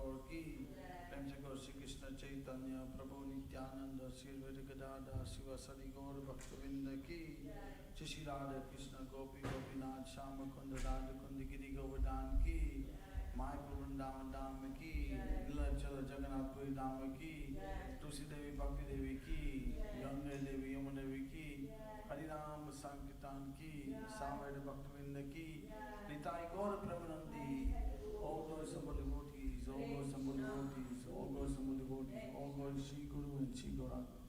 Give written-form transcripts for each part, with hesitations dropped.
Gaur ki, Prem se Gaur Shri Krishna Chaitanya Prabhu Nityananda Sri Gadada Sivasadi Gaur Bhaktivedanta ki, Shri Radha Krishna Gopi Gopinath Shama Kunda Radha Kundi Giri Govardhan ki, Mayapur Vrindavan Dham ki, Nilachal Jagannath Puri Dham ki, Tulsi Devi Bhakti Devi ki, Ganga Devi Yamuna Devi ki, Hariram Sankirtan ki, Samveda Bhaktivedanta ki, Nitai Gaur Premanandi, all Gaur Sambal devotees, all Gaur Sambal devotees, all Gaur Sambal devotees, all Gaur Shri Guru and Shri Gauranga.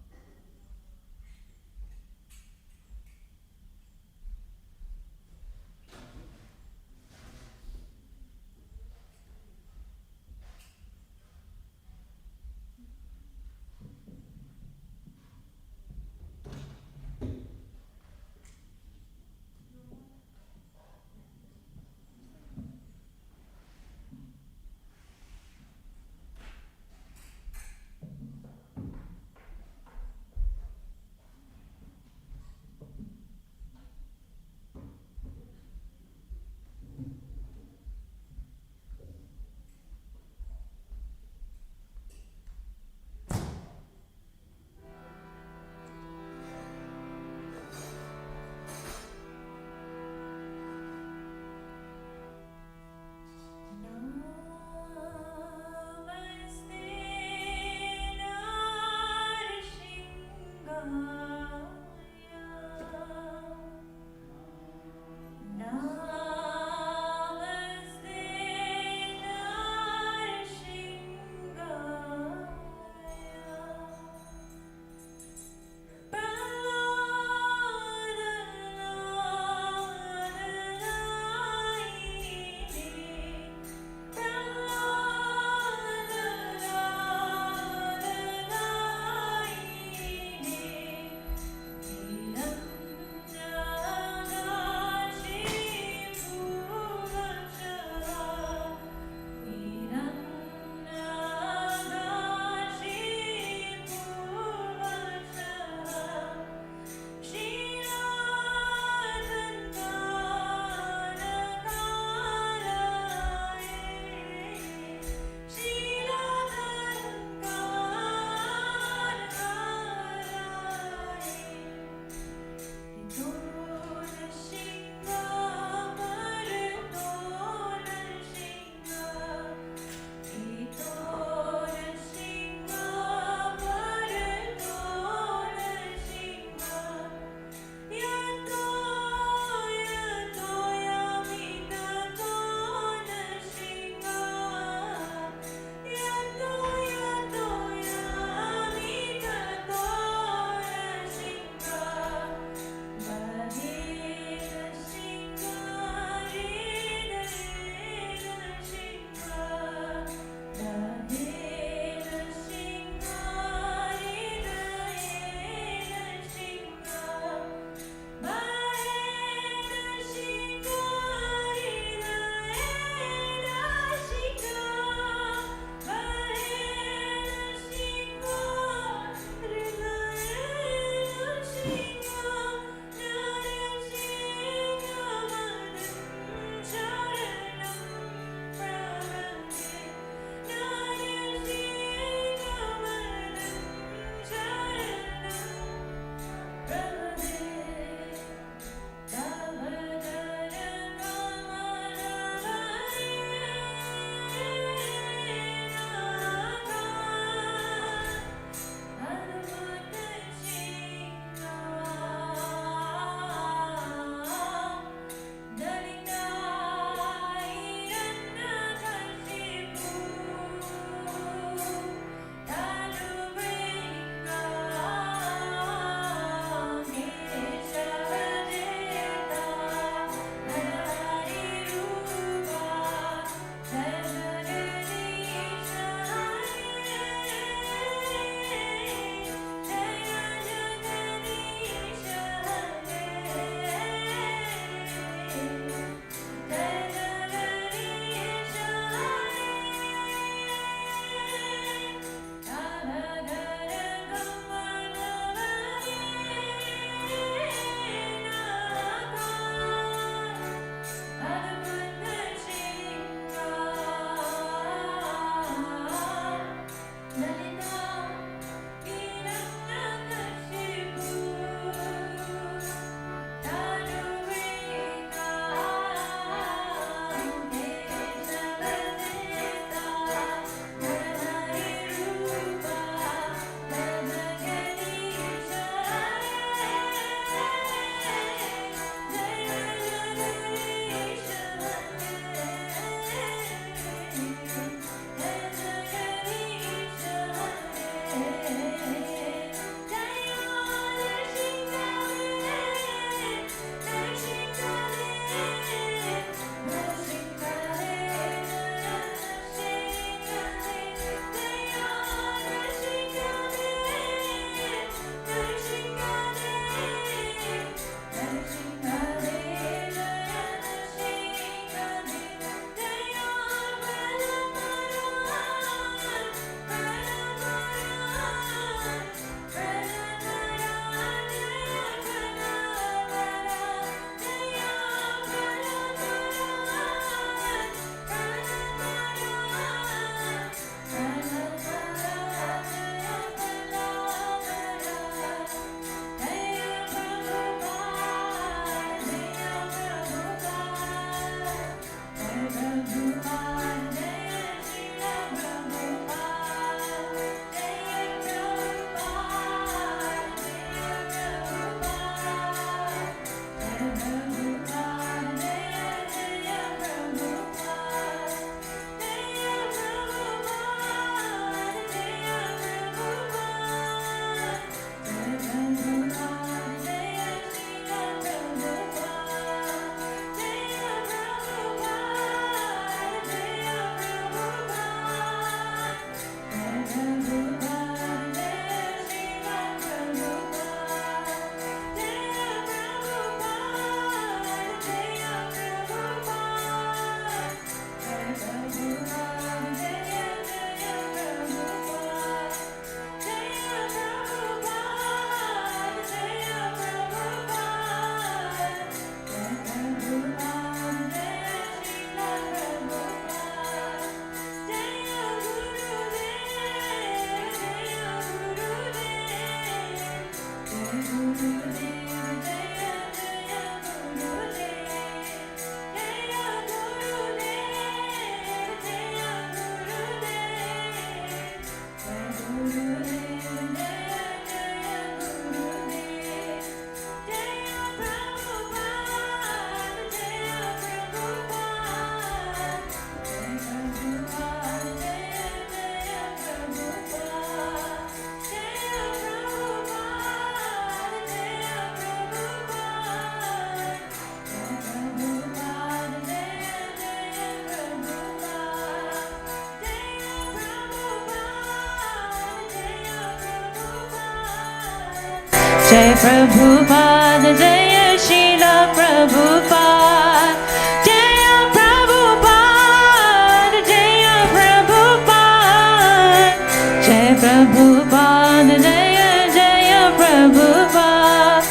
Prabhupada Jaya Srila Prabhupada Jaya Prabhupada Jaya Prabhupada Jaya Prabhupada Jaya Jaya Prabhupada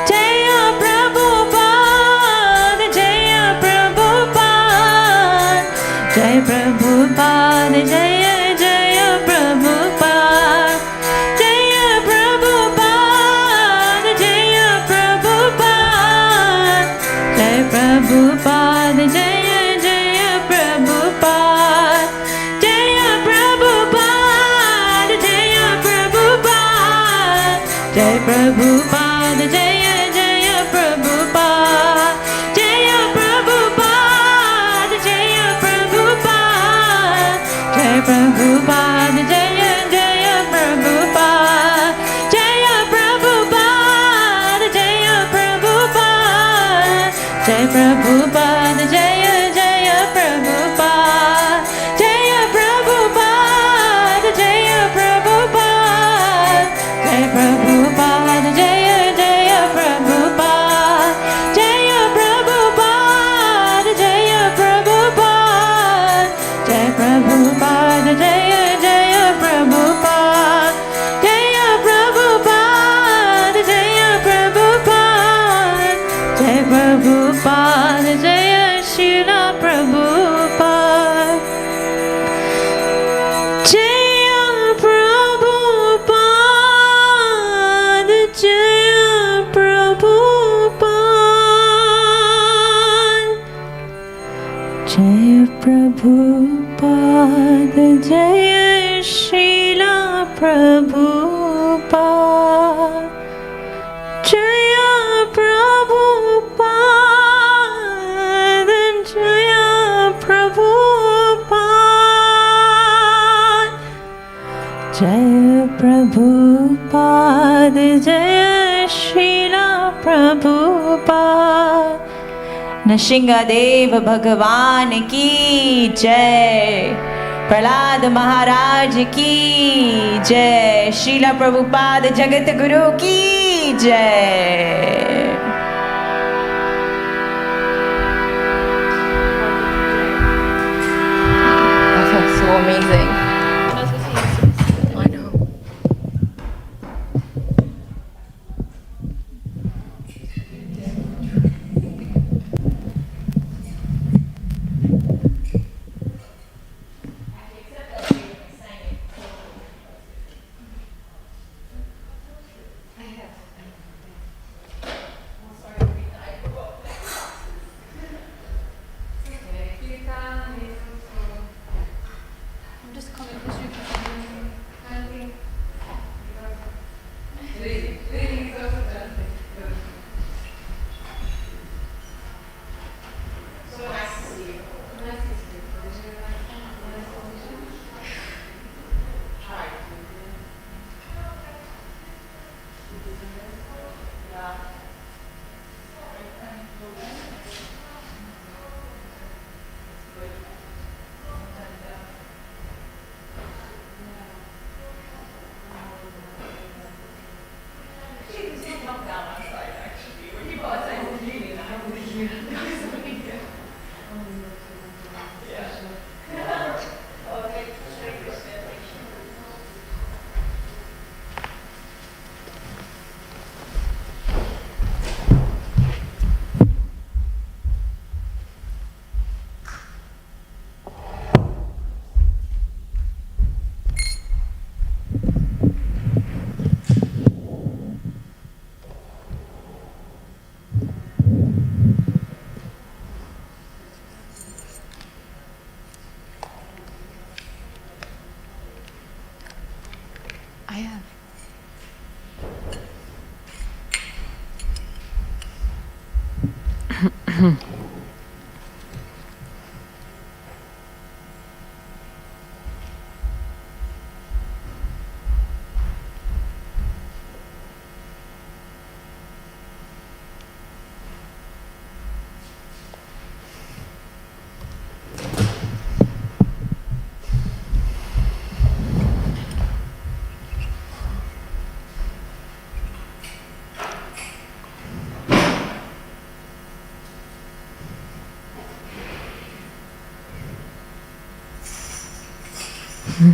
Jaya Prabhupada Jaya Prabhupada Jaya Prabhupada Jaya Jaya Prabhupada Jaya Prabhupada Jaya Prabhupada Jaya Prabhupada Jaya Jaya Prabhupada Jaya Prabhupada Jaya Prabhupada Jaya Prabhupada Jaya Jaya Prabhupada Jaya Prabhupada Jaya Prabhupada Jaya Prabhupada Jaya Jaya Prabhupada Jaya Prabhupada Jaya Prabhupada Jaya Prabhupada Jaya Jaya Prabhupada Jaya Prabhupada Jaya Prabhupada Jaya Prabhupada Jaya Jaya Prabhupada Jaya Prabhupada Jaya Prabhupada Jaya Prabhupada Jaya Jaya Prabhupada Jaya Prabhupada Jaya Prabhupada Jaya Prabhupada Jaya Srila Prabhupada Jaya Prabhupada Jaya Prabhupada Jaya Prabhupada Jaya Srila Prabhupada Jaya Prabhupada Jaya Prabhupada Jaya Prabhupada Jaya Srila Prabhupada Nrsimhadev Bhagavan ki Jai Prahlad Maharaj ki Jai Srila Prabhupada Jagat Guru ki Jai. That's so amazing. I know. I'm just coming this week. So nice to see you. Nice to see you. Try. Yeah. I have. I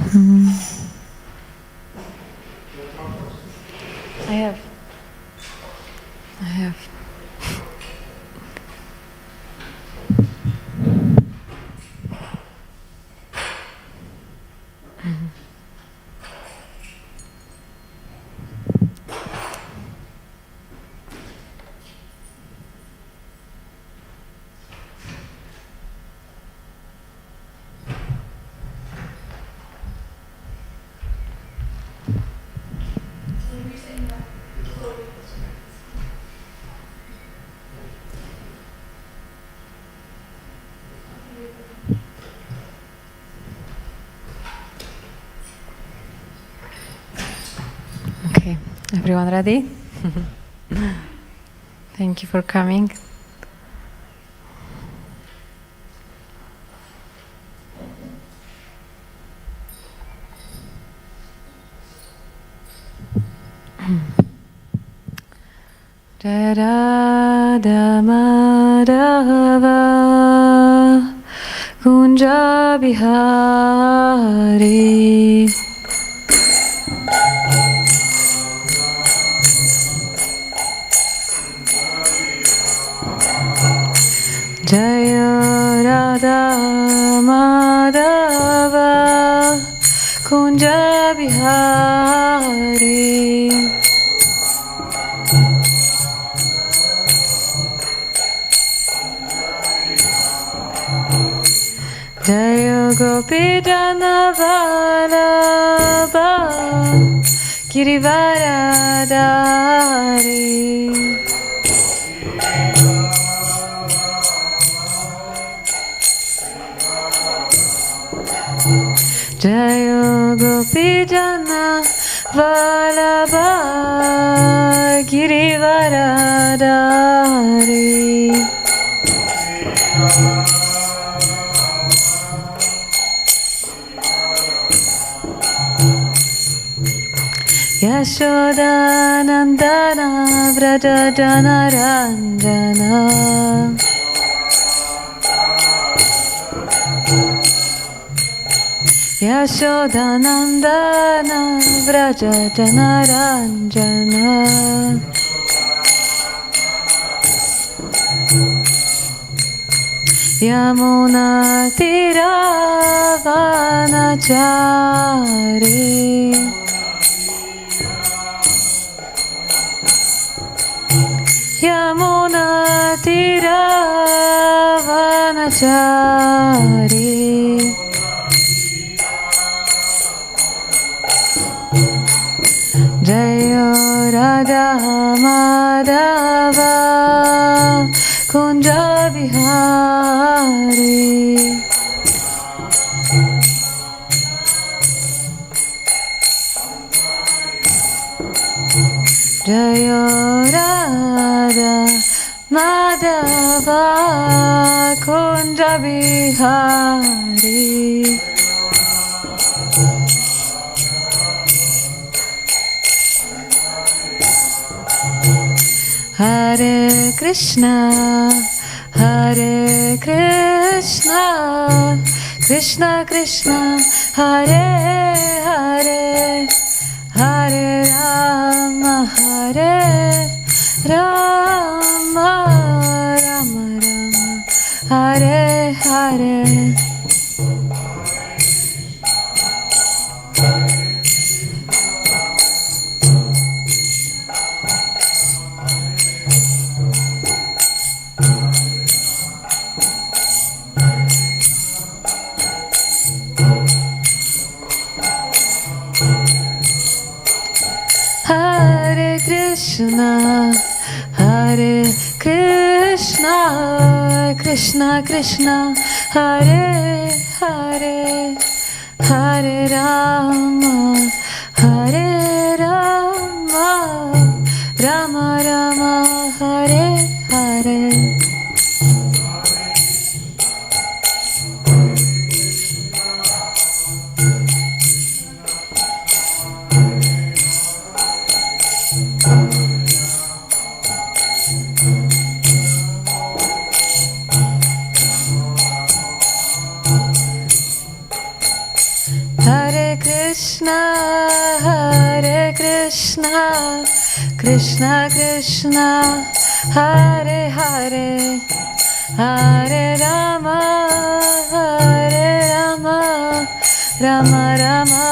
have. Okay, everyone ready? Thank you for coming. Radha Madhava Kunja Bihari Jaya Radha Madhava Kunja Bihari Jaya Gopi Jana Vallabha Girivaradari Jaya Gopi Jana Vallabha Girivaradari Yashodanandana Vraja Janaranjana Yashodanandana Vraja Janaranjana Yamuna Tiravanachari Yamuna Tiravanachari Jaya Radha Madhava Kunja Bihari Jaya Radha Madhava Kunja Bihari Hare Krishna Krishna Krishna Hare Hare Hare Rama Rama Rama Hare Hare Hare Krishna Krishna Krishna Hare Hare Hare Rama Rama Rama Hare Hare Hare Krishna, Hare Krishna, Krishna Krishna, Hare Hare, Hare Rama, Hare Rama, Rama Rama,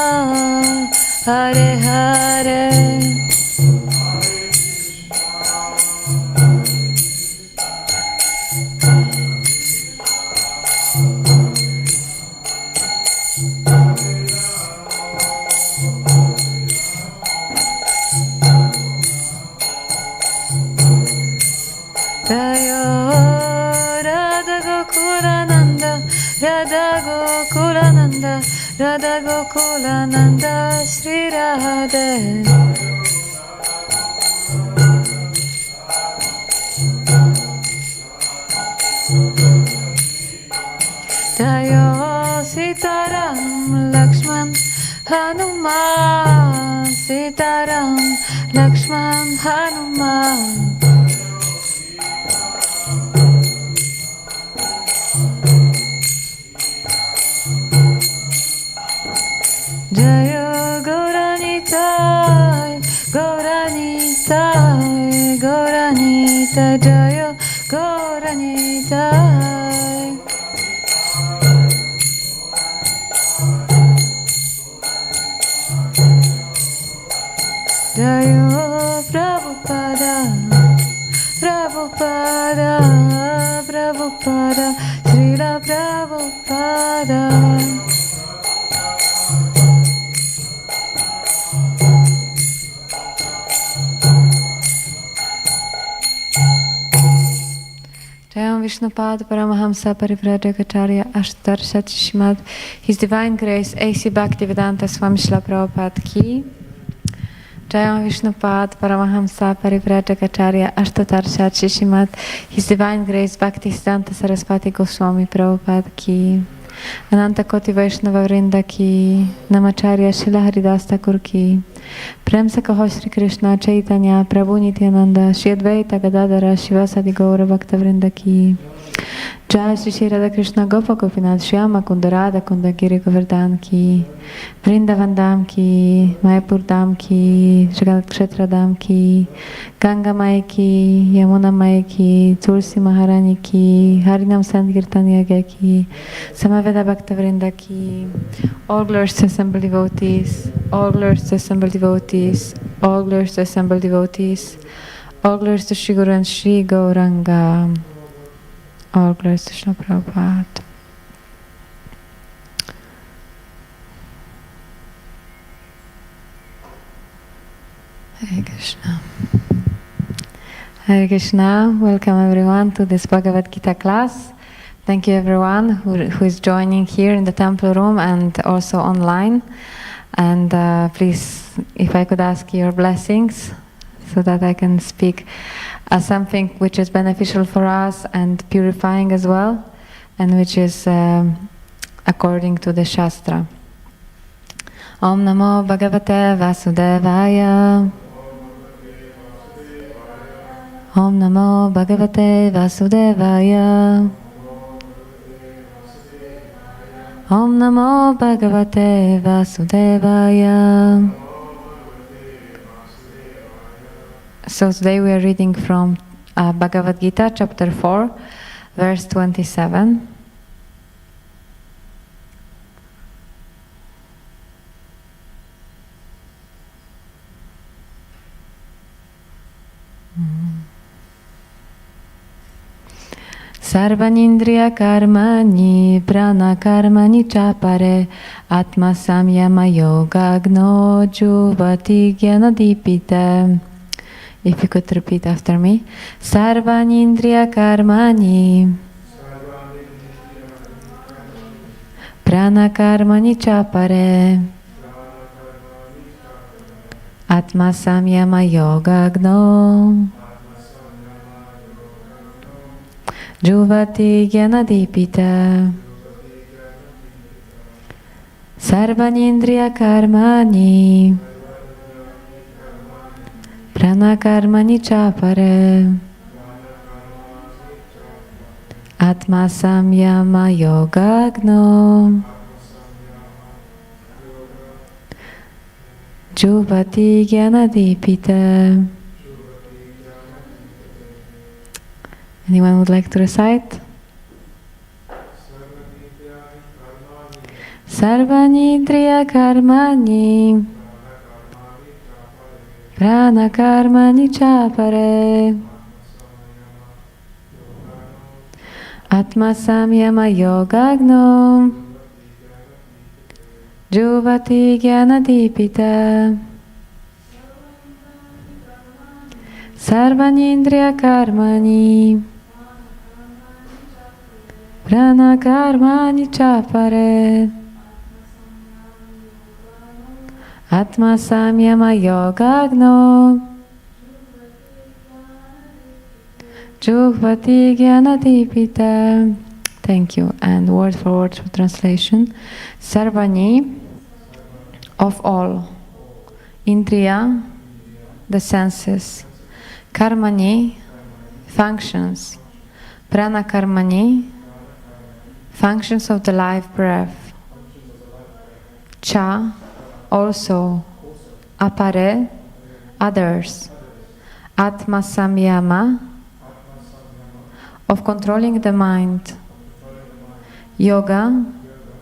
Hare Hare. Radha Gokulananda Sri Radhe. Jayo Sitaram Lakshman Hanuman, Sitaram Lakshman Hanuman. Jayo Gauranitai, Gauranitai, Gauranitai, Jayo Gauranitai. Jayo Prabhupada, Prabhupada, Prabhupada, Srila Prabhupada. Jayam Vishnupad Paramahamsa Parivrajagacharya Ashtarshat Shrimad His Divine Grace A.C. Bhaktivedanta Swami Srila Prabhupada Ki. Jayam Vishnupad Paramahamsa Parivrajagacharya Ashtarshat Shrimad His Divine Grace Bhaktivedanta Saraswati Goswami Prabhupada Ki. Ananta Koti Vaishnava Vrinda Ki. Namacharya Srila Haridas Thakur Ki. Prem se kaho Shri Krishna Chaitanya Prabhu Nityananda Shri Advaita Gadadara Shivasadi Gaura Bhakta Vrinda Ki. Jai Shri Shri Radha Krishna Gopa Gopinath Shyama Kunda Radha Kunda Giri Govardhan Ki. Vrindavan Dham Ki. Mayapur Dham Ki. Jagat Kshetra Dham Ki. Ganga Mai Ki. Yamuna Mai Ki. Tulsi Maharani Ki. Harinam Sankirtan Yaga Ki. Samaveda Bhakta Vrinda Ki. All glories to assembled devotees. All glories to assembled devotees. All glories to assembled devotees. All glories to Shri Guru and Shri Gauranga. All glories to Srila Prabhupada. Hare Krishna. Hare Krishna. Welcome everyone to this Bhagavad Gita class. Thank you everyone who is joining here in the temple room and also online. And please, if I could ask your blessings so that I can speak something which is beneficial for us and purifying as well, and which is according to the Shastra. Om Namo Bhagavate Vasudevaya. Om Namo Bhagavate Vasudevaya. Om Namo Bhagavate Vasudevaya. So today we are reading from Bhagavad Gita, chapter 4, verse 27. Sarvanindriya karmani prana karmani chapare atma samyama yoga gno juvati jnana dipite. If you could repeat after me. Sarvanindriya karmani prana karmani chapare atma samyama yoga gno juvati jnana dipita. Sarvanindriya karmani prana karmani chapare atma samyama yoga gno Juvati Gyanadipita. Anyone would like to recite? Sarvanidriya karmani prana karmani chapare atma samyama yogagno juvati gyanadipita. Sarvanindriya karmani prana karmani chapare atma samyama yogagno juvati gyanadipita. Thank you. And word for word translation. Sarvani, of all. Indriya, the senses. Karmani, functions. Prana karmani, functions of the life breath. Cha, also. Apare, others. Atma samyama, of controlling the mind. Yoga,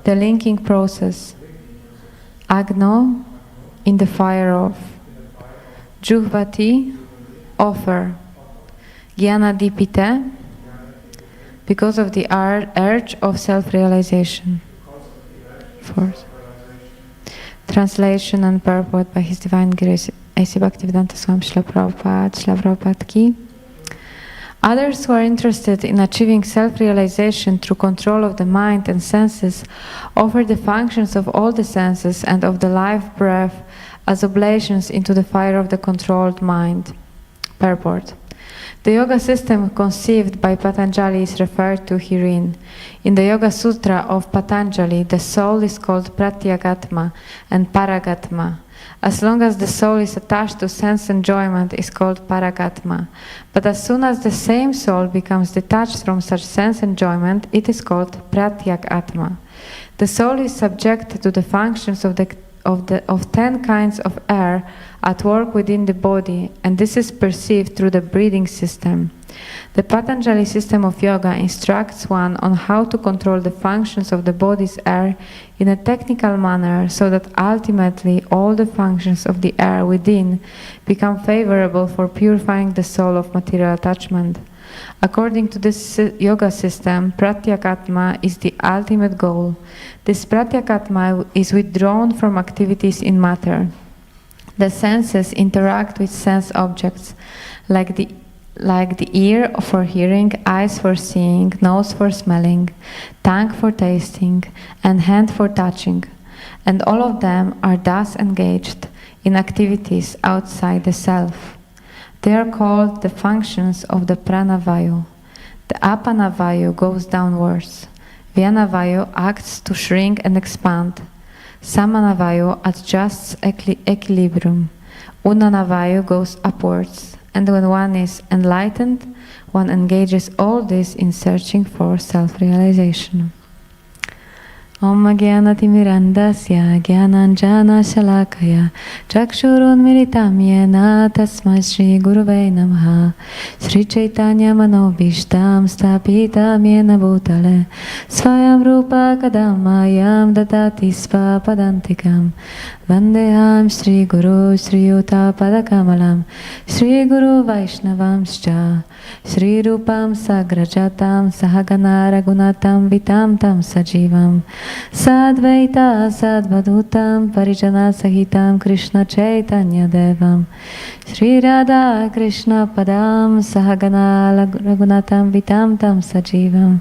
the linking process. Agno, in the fire of. Juhvati, offer. Gyanadipita, because of the urge of self-realization. Fourth. Translation and purport by His Divine Grace A.C. Bhaktivedanta Swami Srila Prabhupada Ki. Others who are interested in achieving self-realization through control of the mind and senses offer the functions of all the senses and of the life breath as oblations into the fire of the controlled mind. Purport. The yoga system conceived by Patanjali is referred to herein. In the Yoga Sutra of Patanjali, the soul is called Pratyagatma and Paragatma. As long as the soul is attached to sense enjoyment, is called Paragatma. But as soon as the same soul becomes detached from such sense enjoyment, it is called Pratyagatma. The soul is subject to the functions of 10 kinds of air at work within the body, and this is perceived through the breathing system. The Patanjali system of yoga instructs one on how to control the functions of the body's air in a technical manner so that ultimately all the functions of the air within become favorable for purifying the soul of material attachment. According to this yoga system, Pratyakatma is the ultimate goal. This Pratyakatma is withdrawn from activities in matter. The senses interact with sense objects, like the ear for hearing, eyes for seeing, nose for smelling, tongue for tasting, and hand for touching. And all of them are thus engaged in activities outside the self. They are called the functions of the pranavayu. The apanavayu goes downwards. Vyanavayu acts to shrink and expand. Samanavayu adjusts equilibrium. Unanavayu goes upwards. And when one is enlightened, one engages all this in searching for self-realization. Om Gyanatimirandasya Gyananjana Shalakaya Chakshurun Militam Yena Tasmai Shri Guruvei Namaha Shri Chaitanya Manobishtam Stapitam Yena Bhutale Svayam Rupa Kadamayam Dadati Svapadantikam Vandeham Shri Guru Shri Yuta Padakamalam Shri Guru Vaishnavamscha Shri Rupam Sagrajatam Sahagana Ragunatam Vitam Tam Sajivam Sadvaita Sadvadutam Parijana Sahitam Krishna Chaitanya Devam Shri Radha Krishna Padam Sahagana Ragunatam Vitam Tam Sajivam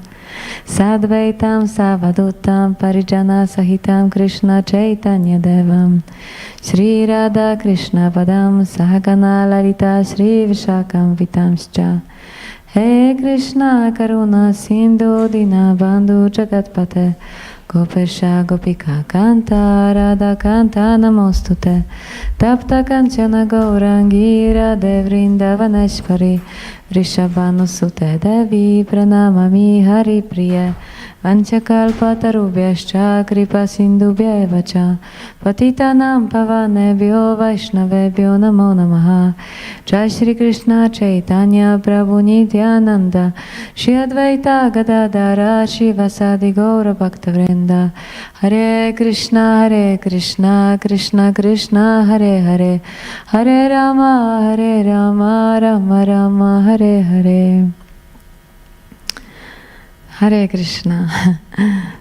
Sadvaitam Savadutam Parijana Sahitam Krishna Chaitanya Devam Shri Radha Krishna Padam Sahagana Lalita Shri Vishakam Vitamscha He Krishna Karuna Sindhu Dina Bandhu Jagatpate Gopesha Gopika Kanta Radha Kanta Namostute Tapta Kanchana Gaurangi Radhe Vrindavaneshwari Vrishabhanusute Devi Pranamami Hari Priya Vanchakalpatarubhyascha kripa sindubhyeva cha patitanam pavanebhyo vaishnavebhyo namo namaha. Jai Shri Krishna Chaitanya Prabhu Nityananda Shri Advaita Gadadara Shivasadi Gaura Bhaktivinoda. Hare Krishna Krishna Krishna Hare Hare Hare Rama Rama Rama Hare Hare. Hare Krishna.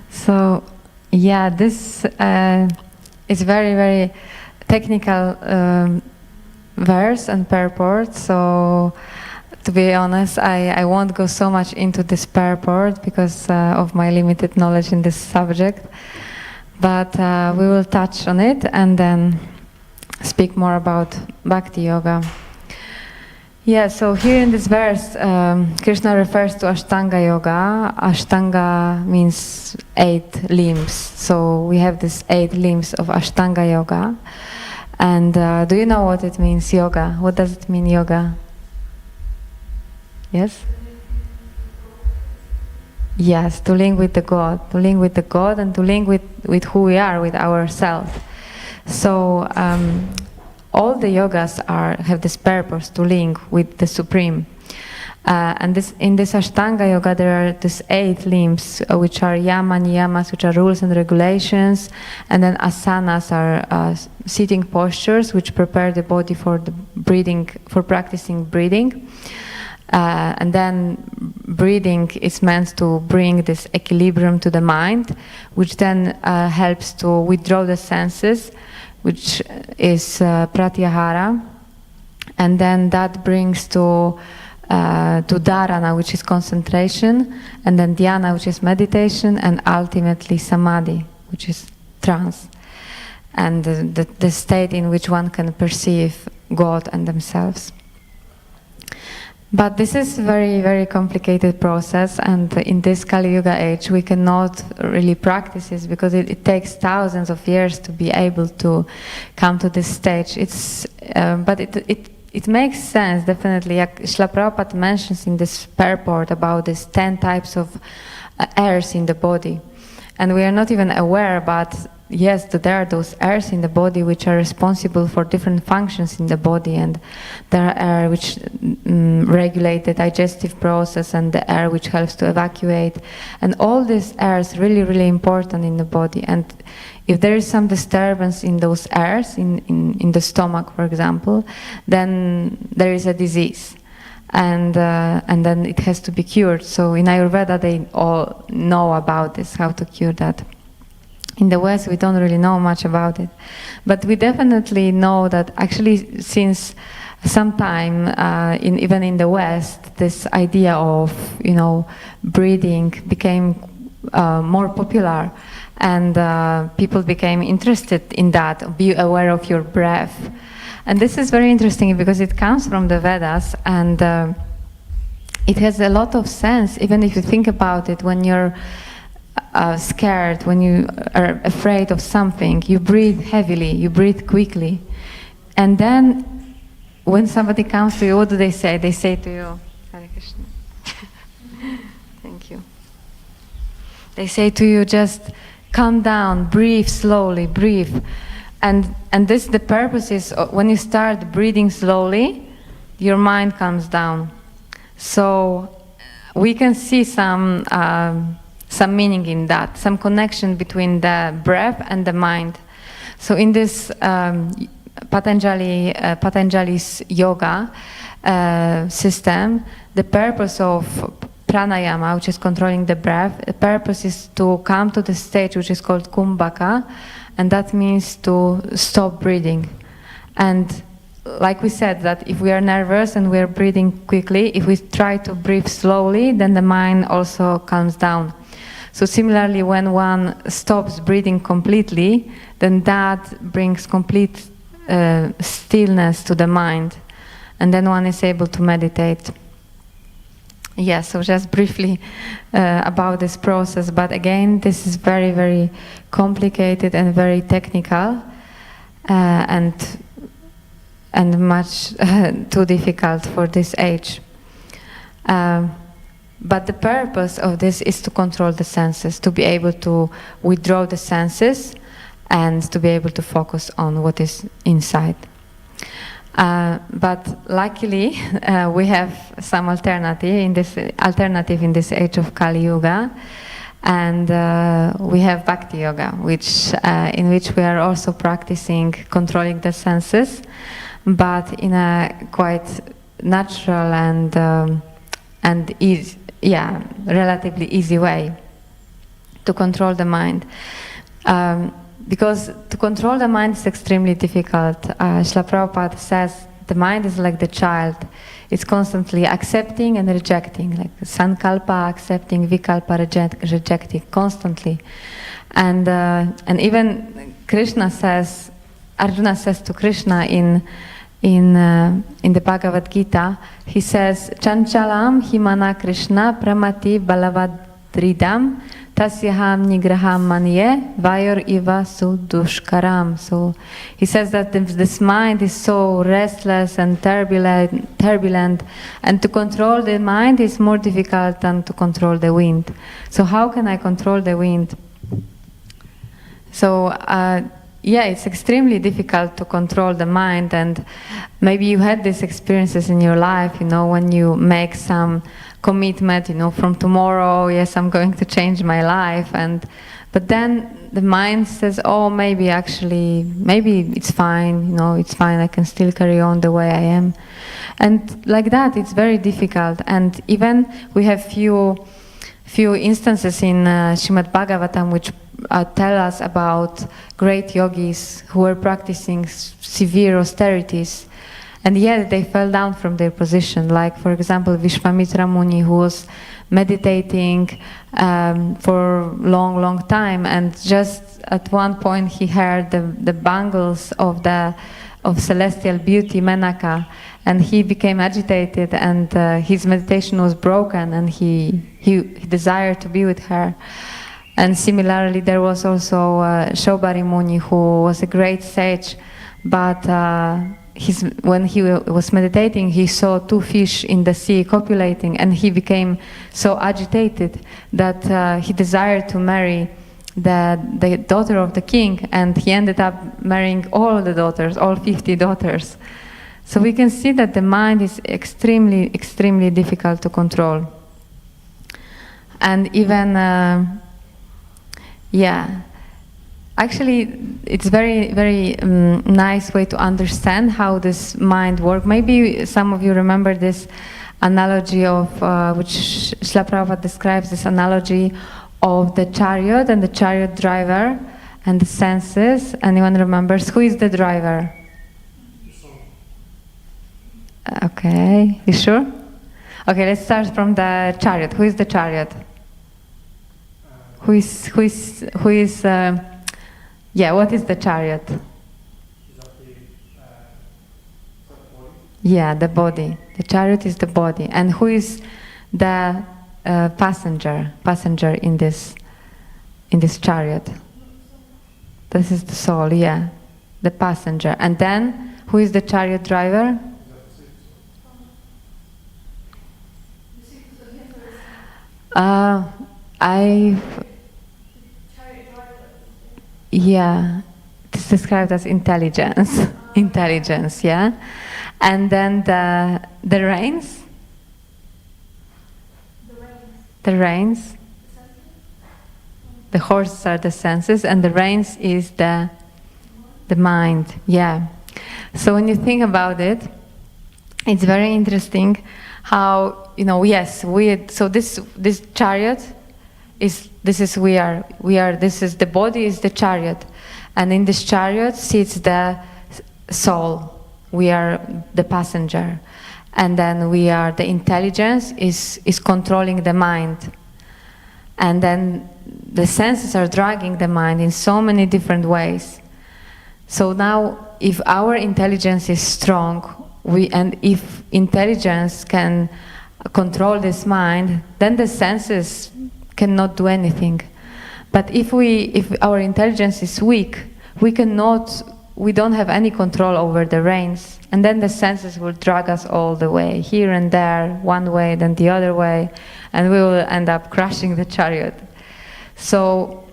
So, yeah, this is very, very technical verse and purport. So, to be honest, I won't go so much into this purport because of my limited knowledge in this subject. But we will touch on it and then speak more about Bhakti Yoga. Yeah, so here in this verse, Krishna refers to Ashtanga Yoga. Ashtanga means 8 limbs. So we have these 8 limbs of Ashtanga Yoga. And do you know what it means, yoga? What does it mean, yoga? Yes? Yes, to link with the God. To link with the God and to link with who we are, with ourselves. So all the yogas have this purpose to link with the Supreme. And in this Ashtanga Yoga there are these 8 limbs, which are yama, niyamas, which are rules and regulations, and then asanas are sitting postures, which prepare the body for the breathing, for practicing breathing. And then breathing is meant to bring this equilibrium to the mind, which then helps to withdraw the senses, which is pratyahara, and then that brings to dharana, which is concentration, and then dhyana, which is meditation, and ultimately samadhi, which is trance, and the state in which one can perceive God and themselves. But this is a very, very complicated process, and in this Kali Yuga age we cannot really practice this because it takes thousands of years to be able to come to this stage. But it makes sense, definitely. Srila Prabhupada mentions in this purport about these 10 types of airs in the body. And we are not even aware, but yes, there are those airs in the body which are responsible for different functions in the body, and there are air which regulate the digestive process, and the air which helps to evacuate, and all these airs really, really important in the body. And if there is some disturbance in those airs, in the stomach, for example, then there is a disease. And then it has to be cured. So in Ayurveda they all know about this, how to cure that. In the West we don't really know much about it, but we definitely know that actually since some time, even in the West, this idea of breathing became more popular, and people became interested in that. Be aware of your breath. And this is very interesting because it comes from the Vedas, and it has a lot of sense, even if you think about it. When you're scared, when you are afraid of something, you breathe heavily, you breathe quickly. And then when somebody comes to you, what do they say? They say to you, Hare Krishna. Thank you. They say to you, just calm down, breathe slowly, breathe. And this, the purpose is, when you start breathing slowly, your mind calms down. So we can see some meaning in that, some connection between the breath and the mind. So in this Patanjali's yoga system, the purpose of pranayama, which is controlling the breath, the purpose is to come to the stage which is called kumbhaka, and that means to stop breathing. And like we said, that if we are nervous and we are breathing quickly, if we try to breathe slowly, then the mind also calms down. So similarly, when one stops breathing completely, then that brings complete stillness to the mind, and then one is able to meditate. Yes, so just briefly about this process, but again, this is very, very complicated and very technical, and much too difficult for this age. But the purpose of this is to control the senses, to be able to withdraw the senses and to be able to focus on what is inside. But luckily, we have some alternative in this age of Kali Yuga, and we have Bhakti Yoga, in which we are also practicing controlling the senses, but in a quite natural and easy, relatively easy way to control the mind. Because to control the mind is extremely difficult. Srila Prabhupada says the mind is like the child. It's constantly accepting and rejecting, like sankalpa, accepting, vikalpa, rejecting, constantly. And even Krishna says, Arjuna says to Krishna in the Bhagavad Gita, he says, Chanchalam himana Krishna pramati balavadridam tasyaham nigraham manye vayor iva sudushkaram. So he says that this mind is so restless and turbulent, and to control the mind is more difficult than to control the wind. So how can I control the wind? So it's extremely difficult to control the mind, and maybe you had these experiences in your life, when you make some commitment, from tomorrow, yes, I'm going to change my life, but then the mind says, oh, maybe it's fine, it's fine, I can still carry on the way I am. And like that, it's very difficult. And even we have few instances in Srimad Bhagavatam which tell us about great yogis who were practicing severe austerities, and yet they fell down from their position. Like, for example, Vishwamitra Muni, who was meditating for long time, and just at one point he heard the bangles of celestial beauty Menaka, and he became agitated, and his meditation was broken, and he desired to be with her. And similarly, there was also Shobhari Muni, who was a great sage, but when he was meditating, he saw 2 fish in the sea copulating, and he became so agitated that he desired to marry the daughter of the king, and he ended up marrying all the daughters, all 50 daughters. So we can see that the mind is extremely, extremely difficult to control. And even actually, it's very, very nice way to understand how this mind works. Maybe some of you remember this analogy of which Srila Prabhupada describes, this analogy of the chariot and the chariot driver and the senses. Anyone remembers who is the driver? Okay, you sure? Okay, let's start from the chariot. Who is the chariot? Who is what is the chariot? Yeah, the body. The chariot is the body. And who is the passenger in this chariot? This is the soul, the passenger. And then, who is the chariot driver? It's described as intelligence. Intelligence, yeah. And then the reins. The reins. The horses are the senses, and the reins is the mind. Yeah. So when you think about it, it's very interesting how so this chariot is the body is the chariot, and in this chariot sits the soul. We are the passenger, and then the intelligence is controlling the mind, and then the senses are dragging the mind in so many different ways. So now, if our intelligence is strong, and if intelligence can control this mind, then the senses cannot do anything. But if our intelligence is weak, we cannot we don't have any control over the reins, and then the senses will drag us all the way, here and there, one way, then the other way, and we will end up crashing the chariot. So,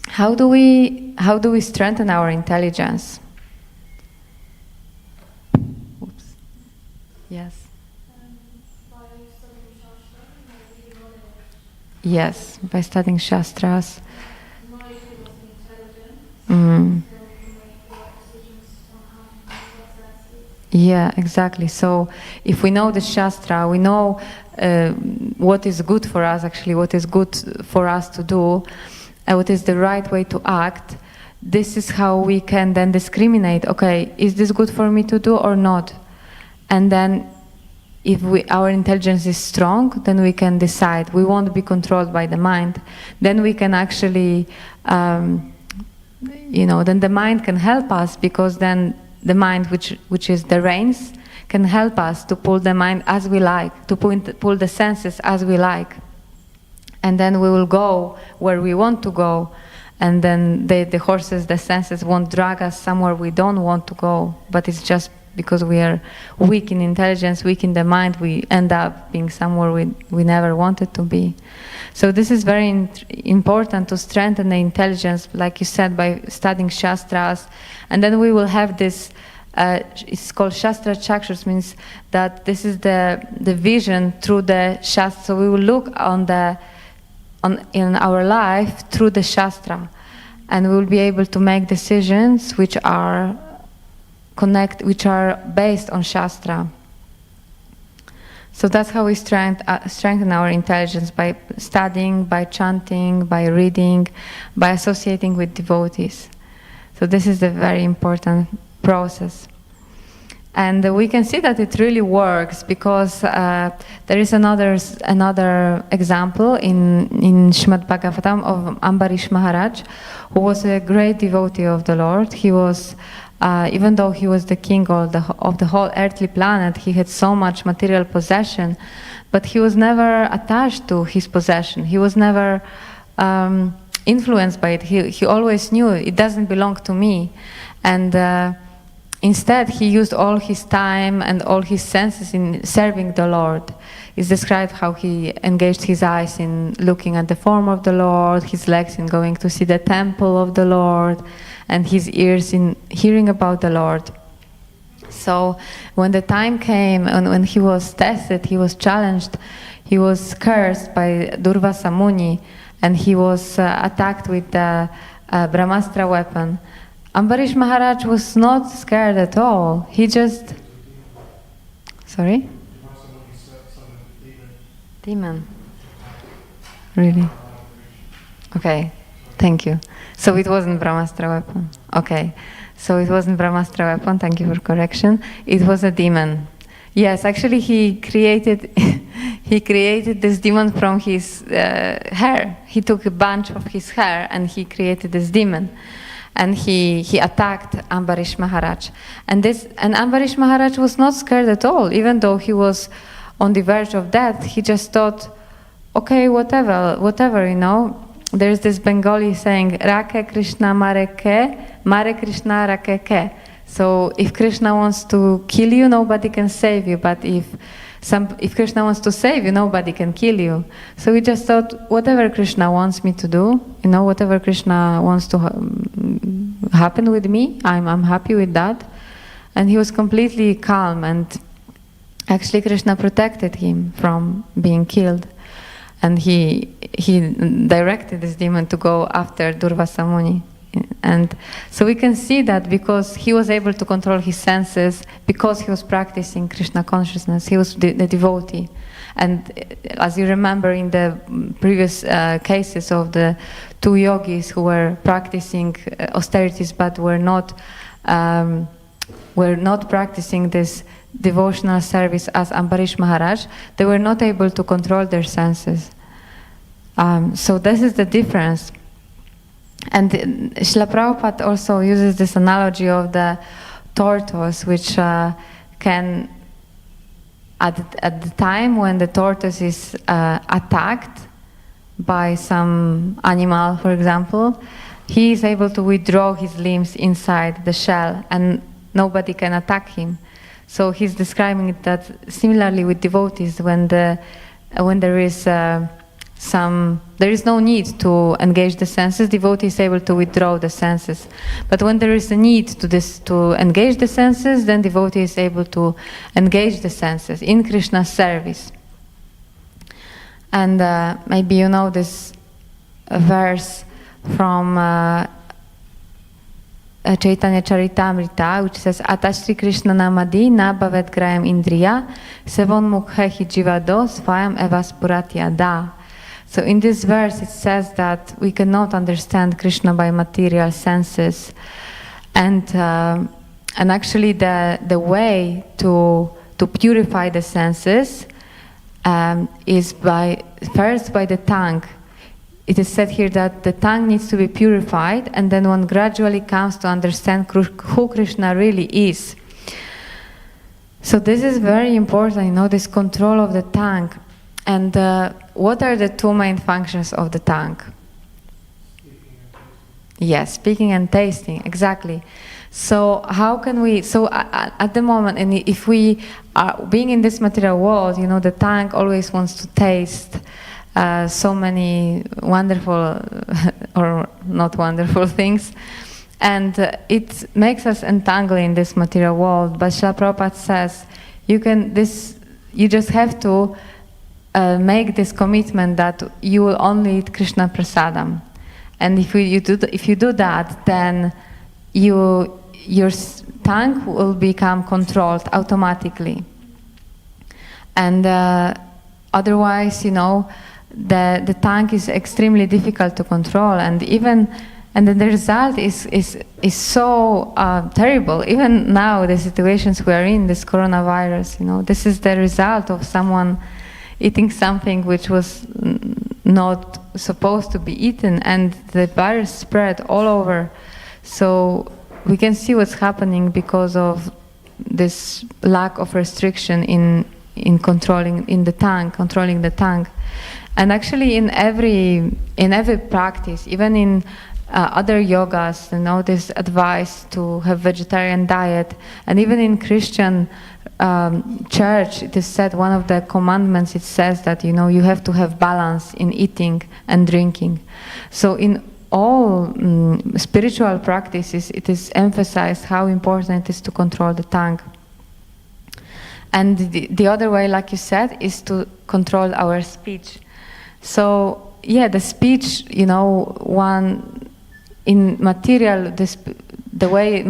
how do we strengthen our intelligence? Oops. Yes. By studying Shastra, reading knowledge. Yes, by studying Shastras. Knowledge gives us intelligence. Mm. Then we can make correct decisions on how to do what's best. Yeah, exactly. So if we know the Shastra, we know what is good for us, actually, what is good for us to do, what is the right way to act. This is how we can then discriminate, okay, is this good for me to do or not? And then if our intelligence is strong, then we can decide. We won't be controlled by the mind. Then we can actually, then the mind can help us, because then the mind, which is the reins, can help us to pull the mind as we like, to pull the senses as we like. And then we will go where we want to go, and then the horses, the senses won't drag us somewhere we don't want to go, but it's just because we are weak in intelligence, weak in the mind, we end up being somewhere we never wanted to be. So this is very important, to strengthen the intelligence, like you said, by studying Shastras. And then we will have this, it's called Shastra Chakshus, means that this is the vision through the Shastra. So we will look in our life through the Shastra, and we will be able to make decisions which are based on Shastra. So that's how we strengthen our intelligence, by studying, by chanting, by reading, by associating with devotees. So this is a very important process. And we can see that it really works, because there is another example in Srimad Bhagavatam of Ambarish Maharaj, who was a great devotee of the Lord. He was, even though he was the king of the whole earthly planet, he had so much material possession, but he was never attached to his possession. He was never influenced by it. He always knew it doesn't belong to me. And instead, he used all his time and all his senses in serving the Lord. It's described how he engaged his eyes in looking at the form of the Lord, his legs in going to see the temple of the Lord, and his ears in hearing about the Lord. So when the time came, and when he was tested, he was challenged, he was cursed by Durvasa Muni, and he was attacked with the Brahmastra weapon. Ambarish Maharaj was not scared at all. He just... Sorry? Demon. Really? Okay, thank you. So it wasn't Brahmastra weapon. Okay, so it wasn't Brahmastra weapon, thank you for correction. It was a demon. Yes, actually he created this demon from his hair. He took a bunch of his hair and he created this demon. And he attacked Ambarish Maharaj. And Ambarish Maharaj was not scared at all, even though he was on the verge of death. He just thought, okay, whatever, There's this Bengali saying, Rake Krishna Mare Ke, Mare Krishna Rake Ke. So if Krishna wants to kill you, nobody can save you. But if Krishna wants to save you, nobody can kill you. So we just thought, whatever Krishna wants me to do, whatever Krishna wants to happen with me, I'm happy with that. And he was completely calm, and actually Krishna protected him from being killed. And he directed this demon to go after Durvasa Muni. And so we can see that because he was able to control his senses, because he was practicing Krishna consciousness, he was the devotee. And as you remember in the previous cases of the two yogis who were practicing austerities but were not practicing this devotional service as Ambarish Maharaj, they were not able to control their senses. So this is the difference. And Srila Prabhupada also uses this analogy of the tortoise, which can, at the time when the tortoise is attacked by some animal, for example, he is able to withdraw his limbs inside the shell and nobody can attack him. So he's describing it that similarly with devotees, when there is there is no need to engage the senses, devotee is able to withdraw the senses. But when there is a need to engage the senses, then devotee is able to engage the senses in Krishna's service. And maybe you know this verse from Chaitanya Charitamrita, which says, Atashri Krishna Namadi na bhavet grayam indriya sevon mukhehi jivado svayam evas puratya da. So in this verse it says that we cannot understand Krishna by material senses, and actually the way to purify the senses is first by the tongue. It is said here that the tongue needs to be purified, and then one gradually comes to understand who Krishna really is. So this is very important, this control of the tongue. And what are the two main functions of the tongue? Yes, speaking and tasting, exactly. So how can we, at the moment, and if we are being in this material world, the tongue always wants to taste so many wonderful or not wonderful things, and it makes us entangled in this material world. But Srila Prabhupada says you just have to make this commitment that you will only eat Krishna prasadam, and if you do that, then your tongue will become controlled automatically, and otherwise, the tongue is extremely difficult to control, and then the result is so terrible. Even now, the situations we are in, this coronavirus, this is the result of someone eating something which was not supposed to be eaten, and the virus spread all over. So we can see what's happening because of this lack of restriction in controlling the tongue. And actually in every practice, even in other yogas, there's advice to have vegetarian diet, and even in Christian church, it is said, one of the commandments, it says that you have to have balance in eating and drinking. So in all spiritual practices, it is emphasized how important it is to control the tongue. And the other way, like you said, is to control our speech. So yeah, the speech, one in material, the way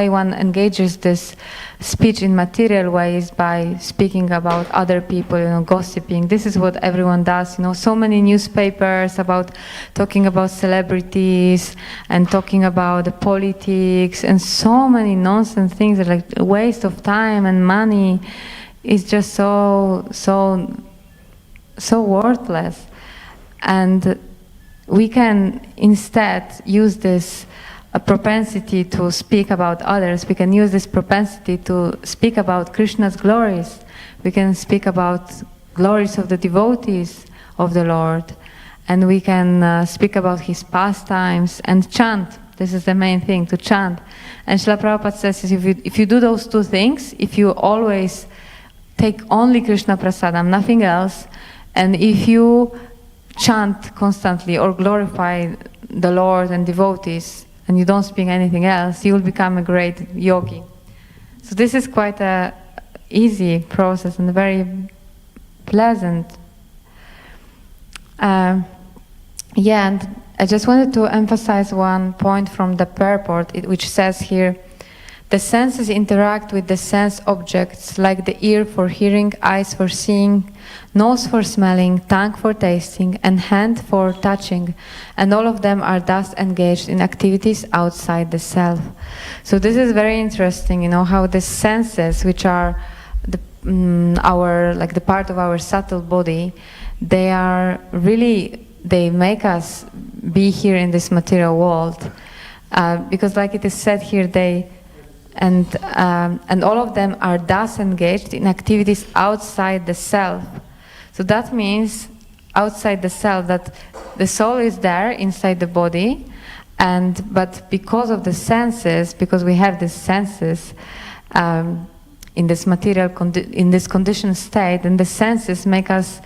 one engages this speech in material way is by speaking about other people, gossiping. This is what everyone does. So many newspapers talking about celebrities and talking about the politics, and so many nonsense things that like a waste of time and money. Is just so worthless. And we can instead use this propensity to speak about others. We can use this propensity to speak about Krishna's glories. We can speak about glories of the devotees of the Lord, and we can speak about his pastimes and chant. This is the main thing, to chant. And Srila Prabhupada says, if you do those two things, if you always take only Krishna prasadam, nothing else, and if you chant constantly or glorify the Lord and devotees, and you don't speak anything else, you will become a great yogi. So this is quite a easy process and very pleasant. And I just wanted to emphasize one point from the purport, which says here, the senses interact with the sense objects, like the ear for hearing, eyes for seeing, nose for smelling, tongue for tasting, and hand for touching, and all of them are thus engaged in activities outside the self. So this is very interesting, how the senses, which are the part of our subtle body, they make us be here in this material world, because like it is said here, and all of them are thus engaged in activities outside the self. So that means outside the self, that the soul is there inside the body, But because of the senses, because we have these senses in this material in this conditioned state, and the senses make us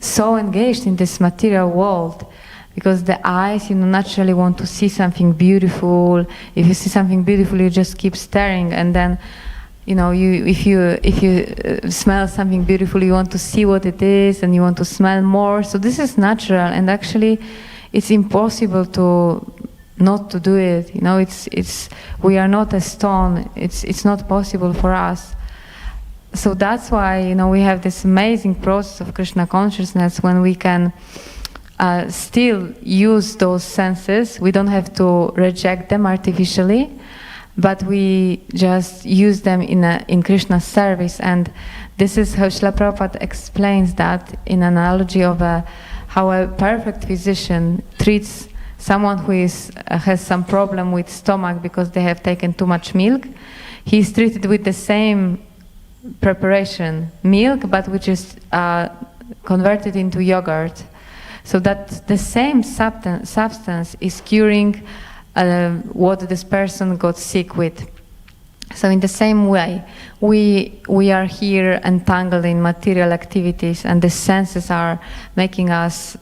so engaged in this material world, because the eyes, naturally want to see something beautiful. If you see something beautiful, you just keep staring, and then, if you smell something beautiful, you want to see what it is, and you want to smell more. So this is natural, and actually, it's impossible not to do it. We are not a stone. It's not possible for us. So that's why we have this amazing process of Krishna consciousness, when we can still use those senses. We don't have to reject them artificially, but we just use them in Krishna's service. And this is how Srila Prabhupada explains that in an analogy of how a perfect physician treats someone who has some problem with stomach because they have taken too much milk. He is treated with the same preparation, milk, but which is converted into yogurt. So that the same substance is curing what this person got sick with. So in the same way, we are here entangled in material activities, and the senses are making us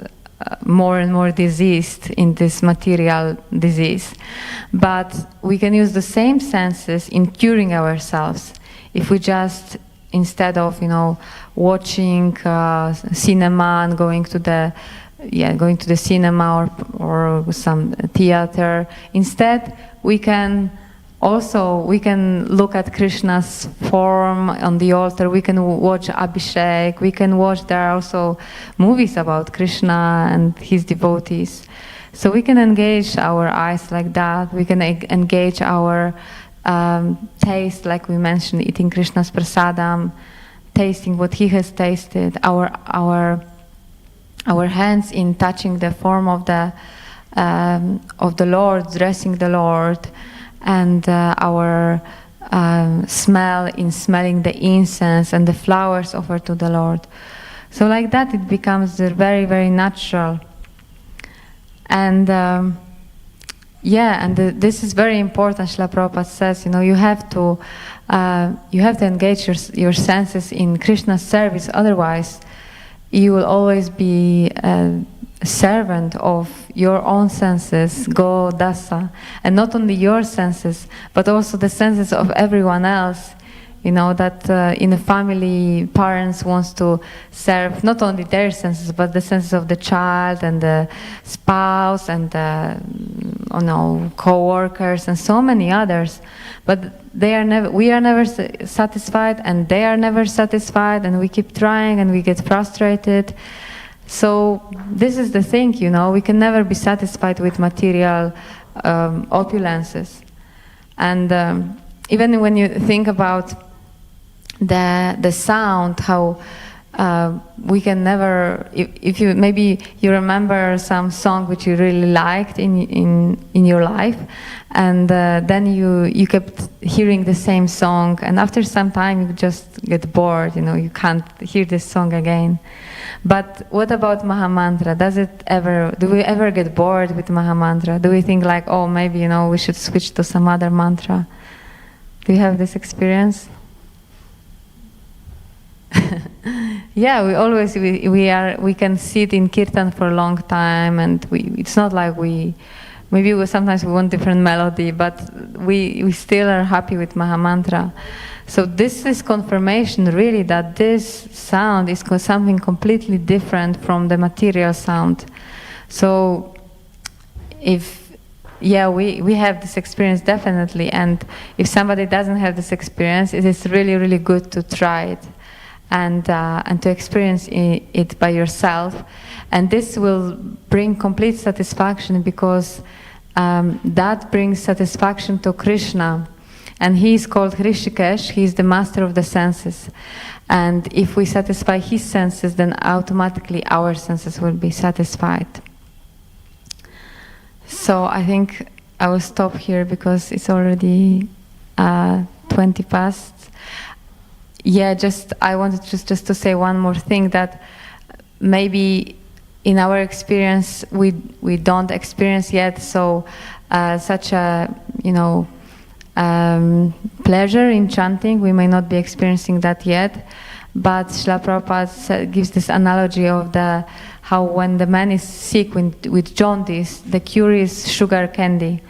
more and more diseased in this material disease. But we can use the same senses in curing ourselves. If we just, instead of watching cinema and going to the cinema or some theater, instead we can look at Krishna's form on the altar. We can watch Abhishek. We can watch, there are also movies about Krishna and his devotees. So we can engage our eyes like that. We can engage our taste, like we mentioned, eating Krishna's prasadam, tasting what he has tasted. Our hands in touching the form of the Lord, dressing the Lord. And our smell in smelling the incense and the flowers offered to the Lord. So like that it becomes very, very natural. And this is very important. Srila Prabhupada says, you have to engage your senses in Krishna's service, otherwise you will always be servant of your own senses, go dasa, and not only your senses, but also the senses of everyone else. That in a family, parents wants to serve not only their senses, but the senses of the child and the spouse and the co-workers and so many others. But we are never satisfied, and they are never satisfied, and we keep trying and we get frustrated. So this is the thing, we can never be satisfied with material opulences. And even when you think about the sound, how we can never, if you maybe you remember some song which you really liked in your life, and then you kept hearing the same song, and after some time you just get bored, you can't hear this song again. But what about Mahamantra? Do we ever get bored with Mahamantra? Do we think like, oh, maybe, we should switch to some other mantra? Do you have this experience? Yeah, we can sit in kirtan for a long time, and it's not like sometimes we want different melody, but we still are happy with Mahamantra. So this is confirmation really that this sound is something completely different from the material sound. So we have this experience definitely, and if somebody doesn't have this experience, it is really, really good to try it and to experience it by yourself. And this will bring complete satisfaction, because that brings satisfaction to Krishna. And he is called Hrishikesh, he is the master of the senses. And if we satisfy his senses, then automatically our senses will be satisfied. So I think I will stop here because it's already 20 past. Yeah, I wanted just to say one more thing, that maybe in our experience, we don't experience yet such a pleasure in chanting. We may not be experiencing that yet, but Srila Prabhupada gives this analogy of how when the man is sick with jaundice, the cure is sugar candy.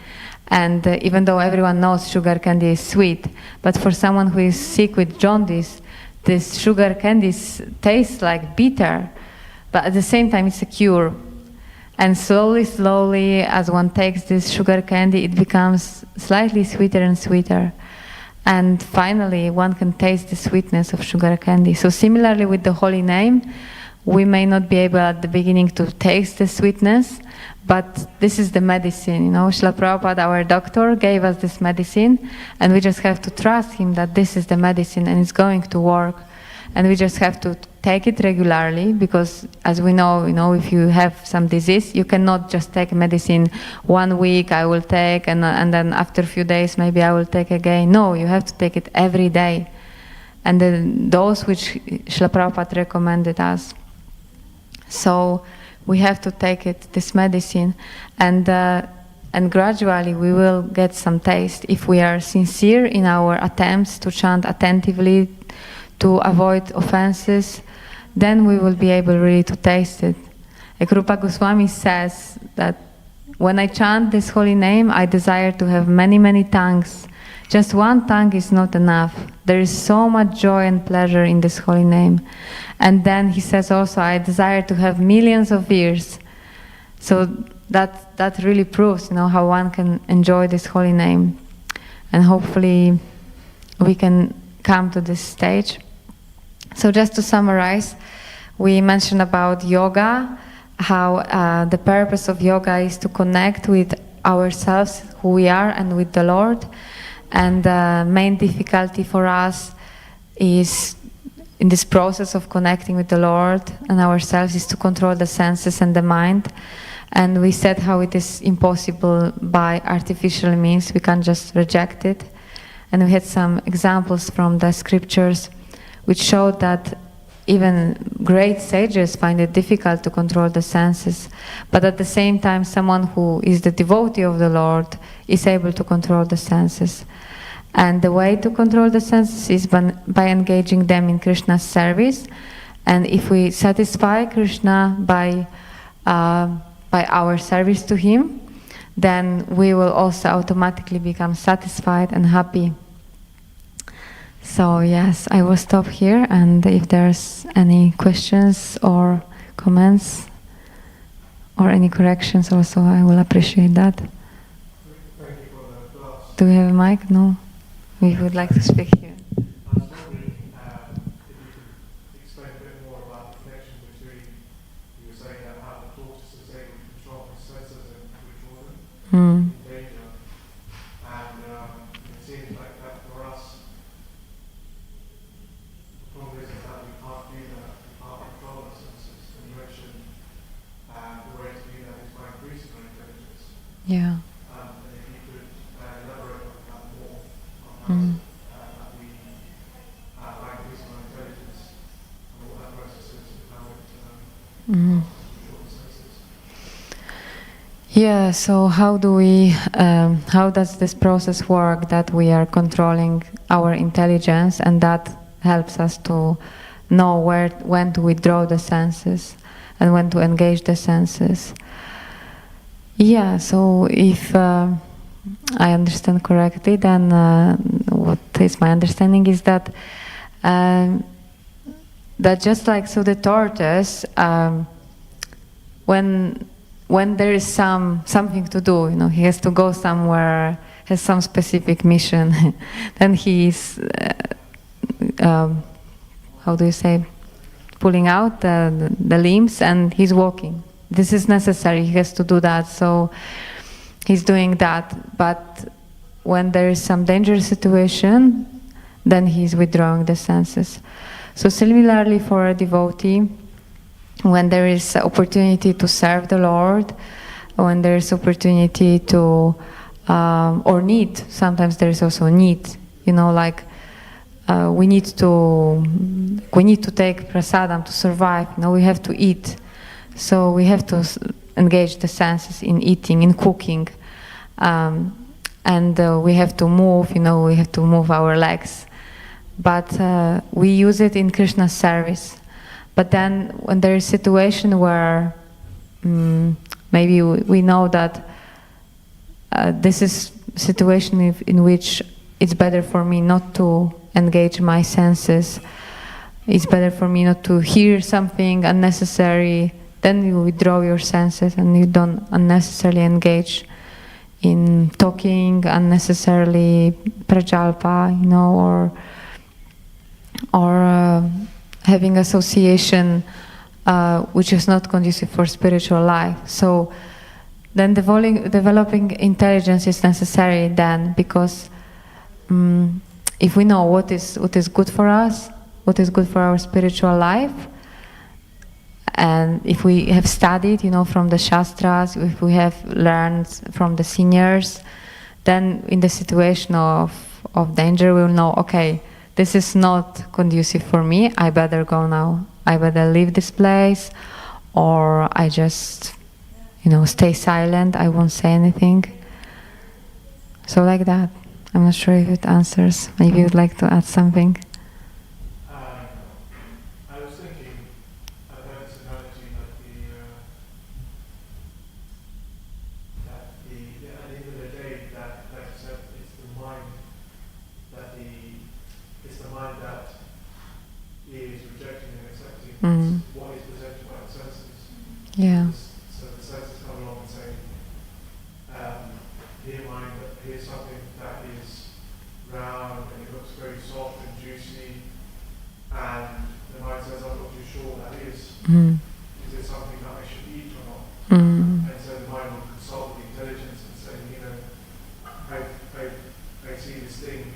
And even though everyone knows sugar candy is sweet, but for someone who is sick with jaundice, this sugar candy tastes like bitter, but at the same time it's a cure. And slowly, as one takes this sugar candy, it becomes slightly sweeter and sweeter. And finally, one can taste the sweetness of sugar candy. So similarly with the holy name, we may not be able at the beginning to taste the sweetness, but this is the medicine, Srila Prabhupada, our doctor, gave us this medicine, and we just have to trust him that this is the medicine and it's going to work. And we just have to take it regularly, because as we know, if you have some disease, you cannot just take medicine 1 week, I will take, and then after a few days, maybe I will take again. No, you have to take it every day. And then those which Srila Prabhupada recommended us. So we have to take this medicine, and gradually we will get some taste. If we are sincere in our attempts to chant attentively, to avoid offenses, then we will be able really to taste it. Like Rupa Goswami says that when I chant this holy name, I desire to have many, many tongues. Just one tongue is not enough. There is so much joy and pleasure in this holy name. And then he says also, I desire to have millions of ears. So that really proves, how one can enjoy this holy name. And hopefully we can come to this stage. So just to summarize, we mentioned about yoga, how the purpose of yoga is to connect with ourselves, who we are, and with the Lord. And the main difficulty for us is in this process of connecting with the Lord and ourselves is to control the senses and the mind. And we said how it is impossible by artificial means. We can't just reject it. And we had some examples from the scriptures which showed that even great sages find it difficult to control the senses. But at the same time, someone who is the devotee of the Lord is able to control the senses. And the way to control the senses is by engaging them in Krishna's service. And if we satisfy Krishna by our service to him, then we will also automatically become satisfied and happy. So yes, I will stop here, and if there's any questions or comments or any corrections also, I will appreciate that. Thank you for the class. Do we have a mic? No? We would like to speak here. I was wondering if you could explain a bit more about the connection between, you were saying that how the tortoise is able to control his senses and withdraw them in danger. And it seems like that for us, the problem is that we can't do that, we can't control our senses. And you mentioned the way to do that is by increasing our intelligence. Yeah. And if you could elaborate on that more, on how we by increasing our intelligence and what that process is and how it controls the senses. Yeah, so how does this process work, that we are controlling our intelligence, and that helps us to know when to withdraw the senses and when to engage the senses? Yeah, so if I understand correctly, then what is my understanding is that just like the tortoise, when there is something to do, he has to go somewhere, has some specific mission, then he's how do you say, pulling out the limbs, and he's walking. This is necessary, he has to do that, so he's doing that. But when there is some dangerous situation, then he's withdrawing the senses. So similarly for a devotee, when there is opportunity to serve the Lord, when there is opportunity to, or need, sometimes there is also need, like we need to take prasadam to survive, we have to eat. So we have to engage the senses in eating, in cooking, and we have to move. We have to move our legs, but we use it in Krishna's service. But then, when there is a situation where maybe we know that this is a situation in which it's better for me not to engage my senses, it's better for me not to hear something unnecessary, then you withdraw your senses and you don't unnecessarily engage in talking unnecessarily, prajalpa, or having association which is not conducive for spiritual life. So then developing intelligence is necessary then, because if we know what is good for us, what is good for our spiritual life, and if we have studied, from the Shastras, if we have learned from the seniors, then in the situation of danger, we will know, okay, this is not conducive for me, I better go now. I better leave this place, or I just, stay silent, I won't say anything. So like that. I'm not sure if it answers. Maybe you'd like to add something. I was thinking, I heard this analogy that at the end of the day, that, like I said, it's the mind that is rejecting and accepting what is presented by the senses. Yeah. So the senses come along and say, here mind, here's something that is round and it looks very soft and juicy, and the mind says, I'm not too sure what that is. Is it something that I should eat or not? And so the mind will consult the intelligence and say, I see this thing,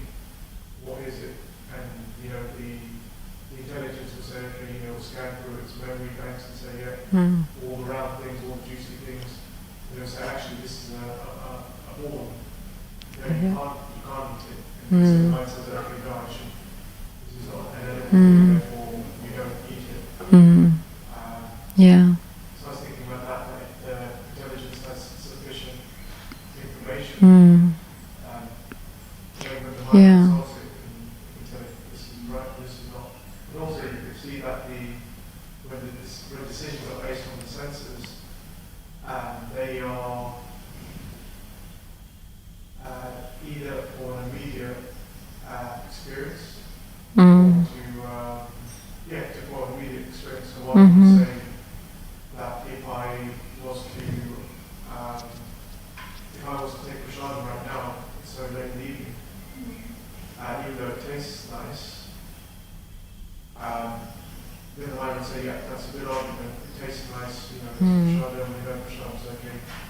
what is it? And the intelligence will say, okay, will scan through its memory banks and say, yeah, all the round things, all the juicy things. Say, actually, this is a ball. You can't eat it. And the mind says, okay, no, this is not an edible, therefore you don't eat it. Yeah. So I was thinking about that the intelligence has sufficient information. When the mind consults it, can tell it this is right, this is not. But also you can see that when decisions are based on the senses, they are either for an immediate experience or to for an immediate experience. So one would say that if I was to take prashadam right now, it's so late in the evening, even though it tastes nice, then the mind would say, yeah, that's a good argument, it tastes nice, prashadam, prashadam's okay,